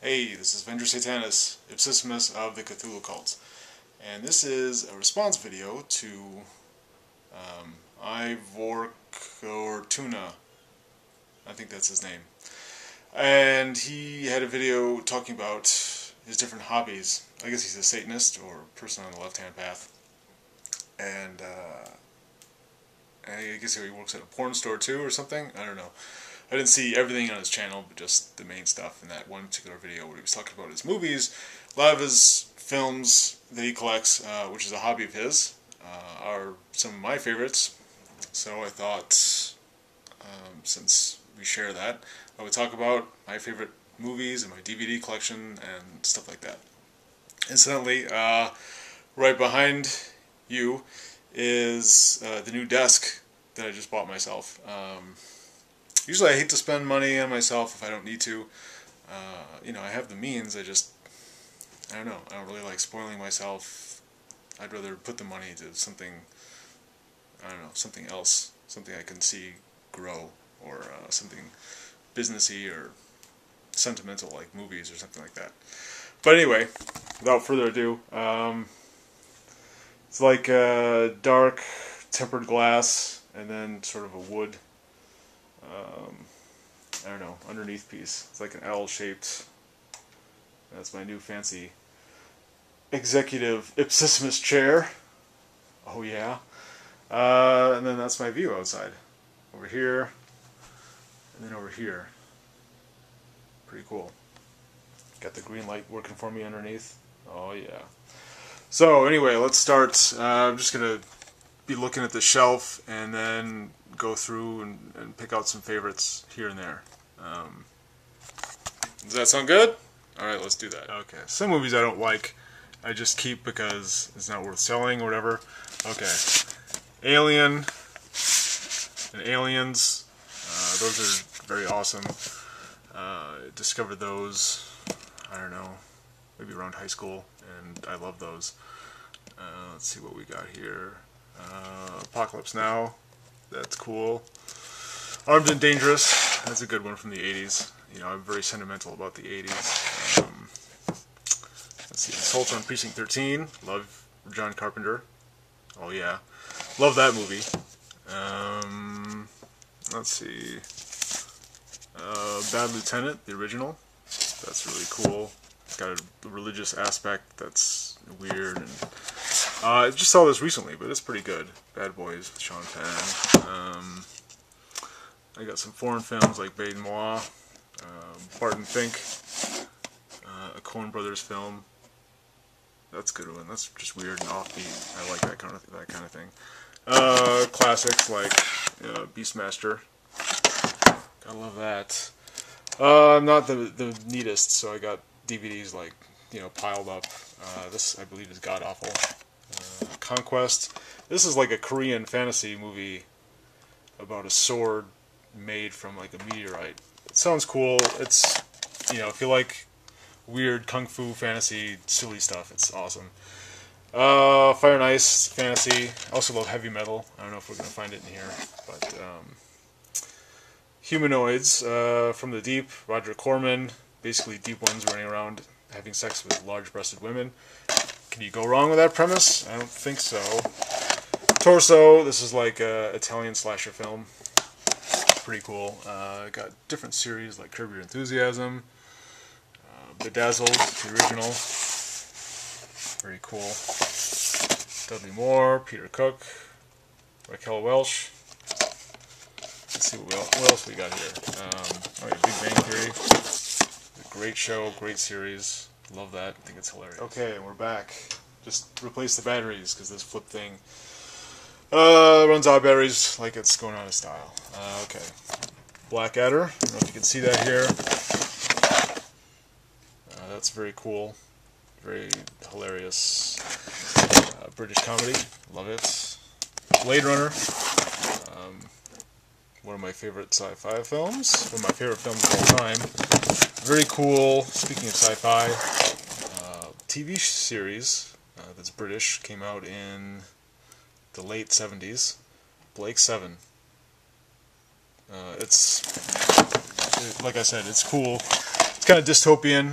Hey, this is Venger Satanis, Ipsissimus of the Cthulhu Cults, and this is a response video to Ivor or Tuna, I think that's his name, and he had a video talking about his different hobbies. I guess he's a Satanist or person on the left-hand path, and I guess he works at a porn store too or something, I don't know. I didn't see everything on his channel, but just the main stuff in that one particular video where he was talking about his movies. A lot of his films that he collects, which is a hobby of his, are some of my favorites. So I thought, since we share that, I would talk about my favorite movies and my DVD collection and stuff like that. Incidentally, right behind you is the new desk that I just bought myself. Usually I hate to spend money on myself if I don't need to. I have the means, I don't know, I don't really like spoiling myself. I'd rather put the money to something, I don't know, something else, something I can see grow, or something businessy or sentimental like movies or something like that. But anyway, without further ado, it's like dark tempered glass and then sort of a wood, I don't know, underneath piece. It's like an L-shaped. That's my new fancy executive Ipsissimus chair. Oh yeah. And then that's my view outside. Over here, and then over here. Pretty cool. Got the green light working for me underneath. Oh yeah. So anyway, let's start. I'm just going to be looking at the shelf and then go through and pick out some favorites here and there. Does that sound good? Alright, let's do that. Okay, some movies I don't like, I just keep because it's not worth selling or whatever. Okay, Alien and Aliens, those are very awesome. Discovered those, I don't know, maybe around high school, and I love those. Let's see what we got here. Apocalypse Now, that's cool. Armed and Dangerous, that's a good one from the 80s. You know, I'm very sentimental about the 80s. Let's see, Assault on Precinct 13, love John Carpenter. Oh yeah, love that movie. Let's see, Bad Lieutenant, the original, that's really cool. It's got a religious aspect that's weird, and I just saw this recently, but it's pretty good. Bad Boys with Sean Penn. I got some foreign films like Bête Noire, Barton Fink, a Coen Brothers film. That's a good one. That's just weird and offbeat. I like that kind of thing. Classics like Beastmaster. Gotta love that. I'm not the neatest, so I got DVDs like piled up. This I believe is god awful. Conquest. This is like a Korean fantasy movie about a sword made from like a meteorite. It sounds cool. It's, if you like weird kung fu fantasy silly stuff, it's awesome. Fire and Ice fantasy. I also love heavy metal. I don't know if we're gonna find it in here, but Humanoids from the Deep. Roger Corman. Basically deep ones running around having sex with large-breasted women. Can you go wrong with that premise? I don't think so. Torso. This is like a Italian slasher film. Pretty cool. Got different series like Curb Your Enthusiasm, Bedazzled, the original. Very cool. Dudley Moore, Peter Cook, Raquel Welch. Let's see what else we got here. Alright, Big Bang Theory. Great show, great series. Love that. I think it's hilarious. Okay, we're back. Just replace the batteries because this flip thing runs out of batteries like it's going out of style. Okay. Blackadder. I don't know if you can see that here. That's very cool. Very hilarious British comedy. Love it. Blade Runner. One of my favorite sci-fi films. One of my favorite films of all time. Very cool. Speaking of sci-fi, TV series that's British, came out in the late 70s. Blake 7. It's, like I said, it's cool. kind of dystopian.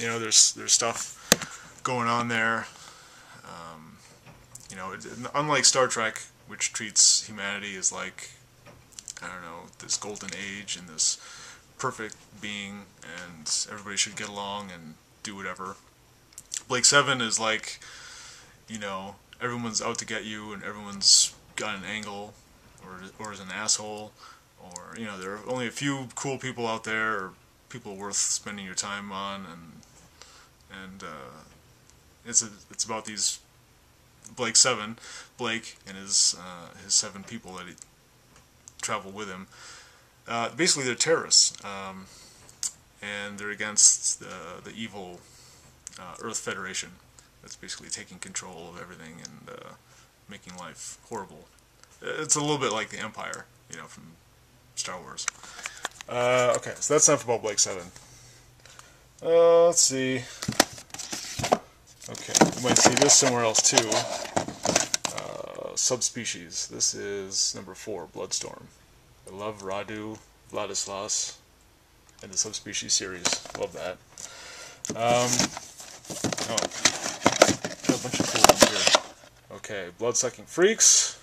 You know, there's stuff going on there. You know, unlike Star Trek, which treats humanity as like, I don't know, this golden age and this perfect being, and everybody should get along and do whatever. Blake 7 is like, you know, everyone's out to get you, and everyone's got an angle, or is an asshole, or, you know, there are only a few cool people out there, or people worth spending your time on, and it's about these Blake and his 7 people that travel with him. Basically, they're terrorists, and they're against the evil Earth Federation that's basically taking control of everything and making life horrible. It's a little bit like the Empire, you know, from Star Wars. Okay, so that's enough about Blake 7. Let's see. Okay, you might see this somewhere else too. Subspecies. This is number 4, Bloodstorm. I love Radu, Vladislas, and the Subspecies series. Love that. Oh, got a bunch of cool ones here. Okay, Bloodsucking Freaks.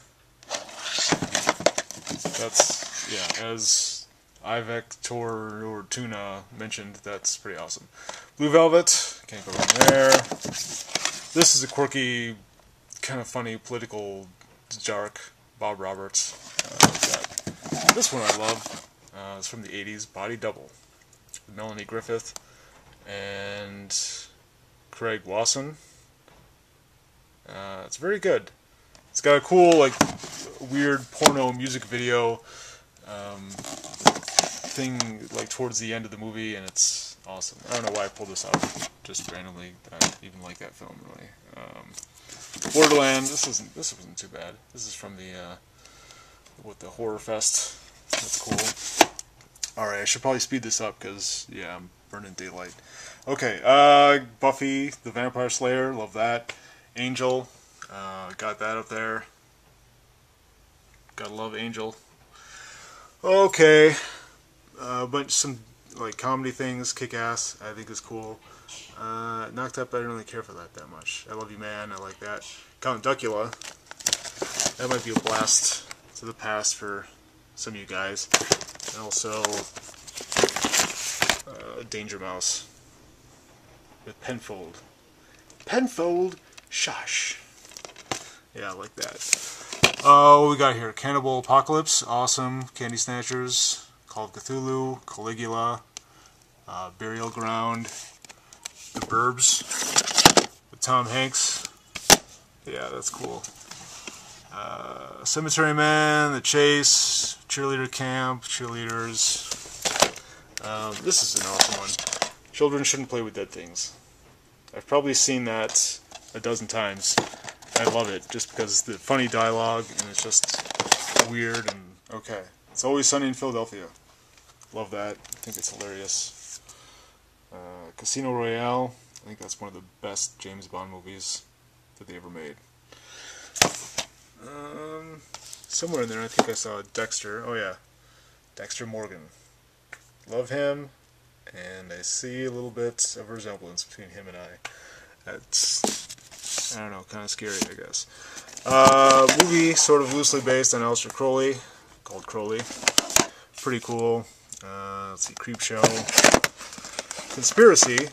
That's, yeah, as Ivek or Tuna mentioned, that's pretty awesome. Blue Velvet, can't go wrong there. This is a quirky, kind of funny political jark, Bob Roberts. This one I love. It's from the 80s, Body Double. Melanie Griffith and Craig Wasson. It's very good. It's got a cool, like, weird porno music video thing, like, towards the end of the movie, and it's awesome. I don't know why I pulled this out just randomly. I even like that film, really. Borderland. This wasn't too bad. This is from the Horror Fest. That's cool. Alright, I should probably speed this up because, yeah, I'm burning daylight. Okay, Buffy the Vampire Slayer, love that. Angel, got that up there. Gotta love Angel. Okay, some like comedy things, Kick-Ass, I think is cool. Knocked Up, I didn't really care for that much. I Love You Man, I like that. Count Duckula, that might be a blast to the past for some of you guys. And also, Danger Mouse with Penfold. Penfold, shush. Yeah, I like that. What we got here? Cannibal Apocalypse, awesome. Candy Snatchers, Call of Cthulhu, Caligula, Burial Ground, The Burbs with Tom Hanks. Yeah, that's cool. Cemetery Man, The Chase, Cheerleader Camp, Cheerleaders. This is an awesome one. Children Shouldn't Play with Dead Things. I've probably seen that a dozen times. I love it just because the funny dialogue and it's just weird and okay. It's Always Sunny in Philadelphia. Love that. I think it's hilarious. Casino Royale. I think that's one of the best James Bond movies that they ever made. Somewhere in there I think I saw Dexter. Oh yeah. Dexter Morgan. Love him, and I see a little bit of a resemblance between him and I. That's, I don't know, kind of scary, I guess. Movie sort of loosely based on Aleister Crowley, called Crowley. Pretty cool. Let's see, Creepshow. Conspiracy.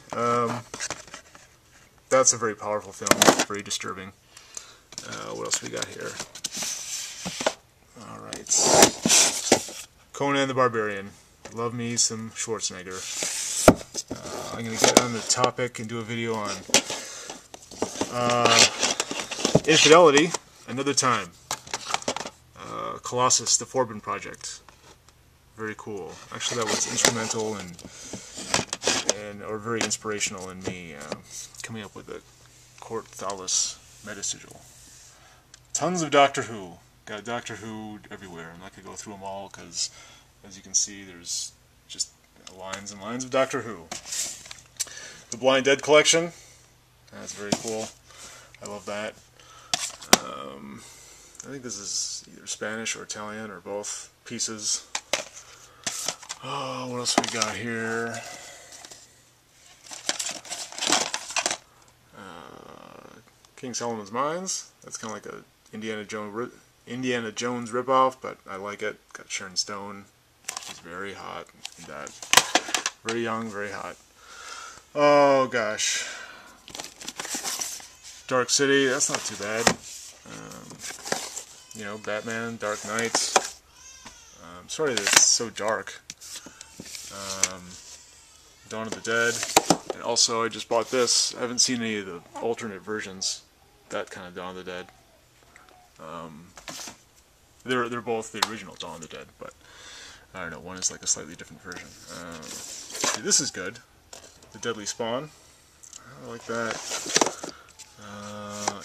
That's a very powerful film, very disturbing. What else we got here? Alright. Conan the Barbarian. Love me some Schwarzenegger. I'm going to get on the topic and do a video on infidelity another time. Colossus, the Forbin Project. Very cool. Actually, that was instrumental or very inspirational in me coming up with the Court Thalus metasigil. Tons of Doctor Who. Got Doctor Who everywhere. I'm not going to go through them all because, as you can see, there's just lines and lines of Doctor Who. The Blind Dead collection. That's very cool. I love that. I think this is either Spanish or Italian or both pieces. Oh, what else we got here? King Solomon's Mines. That's kind of like a Indiana Jones ripoff, but I like it. Got Sharon Stone. She's very hot. And that very young, very hot. Oh gosh, Dark City. That's not too bad. You know, Batman, Dark Knight. Sorry that it's so dark. Dawn of the Dead. And also, I just bought this. I haven't seen any of the alternate versions. That kind of Dawn of the Dead. They're both the original Dawn of the Dead, but I don't know. One is like a slightly different version. See, this is good. The Deadly Spawn. I like that.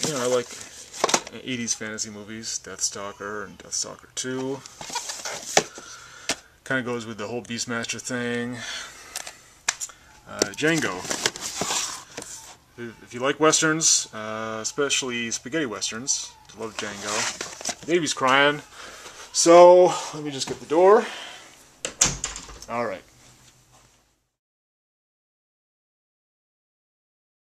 You know, I like 80s fantasy movies. Deathstalker and Deathstalker 2. Kind of goes with the whole Beastmaster thing. Django. If you like westerns, especially spaghetti westerns, I love Django. Baby's crying, so let me just get the door. All right.